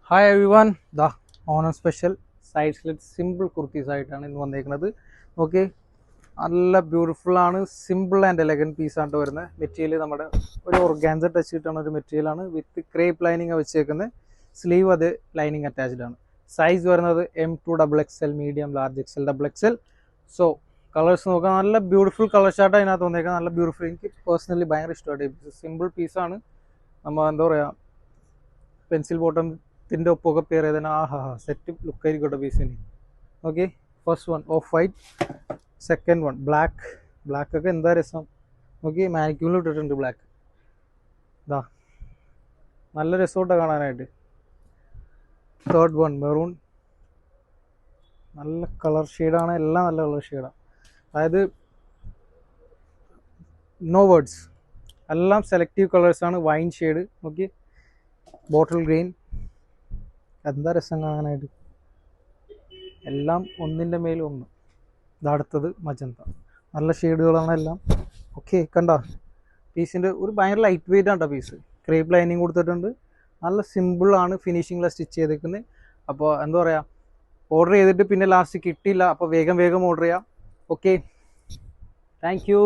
Hi every one the Onam special side slit simple kurtis ആയിട്ടാണ് ഇന്ന് വന്നേക്കുന്നത്. ഓക്കെ, നല്ല ബ്യൂട്ടിഫുൾ ആണ്, സിമ്പിൾ ആൻഡ് എലഗൻ പീസാണ് വരുന്നത്. മെറ്റീരിയൽ നമ്മുടെ ഒരു ഓർഗാൻസ ടച്ച് കിട്ടുന്ന ഒരു മെറ്റീരിയലാണ് വിത്ത് ക്രേപ്പ് ലൈനിങ് വെച്ചേക്കുന്നത്. സ്ലീവ് അത് ലൈനിങ് അറ്റാച്ച്ഡ് ആണ്. സൈസ് വരുന്നത് M2 XXL, medium, large XL, XXL. So colours നോക്കാം, നല്ല ബ്യൂട്ടിഫുൾ കളർ ചാർട്ട് അതിനകത്ത് വന്നേക്കുന്നത്. നല്ല ബ്യൂട്ടിഫുൾ, എനിക്ക് പേഴ്സണലി ഭയങ്കര ഇഷ്ടമായിട്ട്. സിമ്പിൾ പീസാണ്. നമ്മൾ എന്താ പറയുക, പെൻസിൽ ബോട്ടത്തിൻ്റെ ഒപ്പമൊക്കെ പെയർ ചെയ്തതിന് സെറ്റ് ലുക്ക് ആയിരിക്കട്ടെ പീസിന്. Okay, first one of white, second one black ഒക്കെ എന്താ രസം. ഓക്കെ, മാനിക്യൂളിൽ ഇട്ടിട്ടുണ്ട് ബ്ലാക്ക്. ഇതാ നല്ല രസമായിട്ടാണ് കാണാനായിട്ട്. തേർഡ് വൺ മെറൂൺ, നല്ല കളർ ഷെയ്ഡാണ്, എല്ലാം നല്ല കളർ ഷെയ്ഡാണ്. അതായത് നോ വേർഡ്സ്, എല്ലാം സെലക്റ്റീവ് കളേഴ്സാണ്. Wine shade, okay, bottle green, എന്താ രസം കാണാനായിട്ട്. എല്ലാം ഒന്നിൻ്റെ മേലും ഒന്ന്. ഇതടുത്തത് മജന്ത, നല്ല ഷെയ്ഡുകളാണ് എല്ലാം. ഓക്കെ, കണ്ട പീസിൻ്റെ ഒരു ഭയങ്കര ലൈറ്റ് വെയിറ്റ് ആണ് കേട്ടോ പീസ്. ക്രേപ്പ് ലൈനിങ് കൊടുത്തിട്ടുണ്ട്. നല്ല സിമ്പിളാണ് ഫിനിഷിങ്ങിലാണ് സ്റ്റിച്ച് ചെയ്തേക്കുന്നത്. അപ്പോൾ എന്താ പറയുക, ഓർഡർ ചെയ്തിട്ട് പിന്നെ ലാസ്റ്റ് കിട്ടിയില്ല, അപ്പോൾ വേഗം ഓർഡർ ചെയ്യാം. Okay, thank you.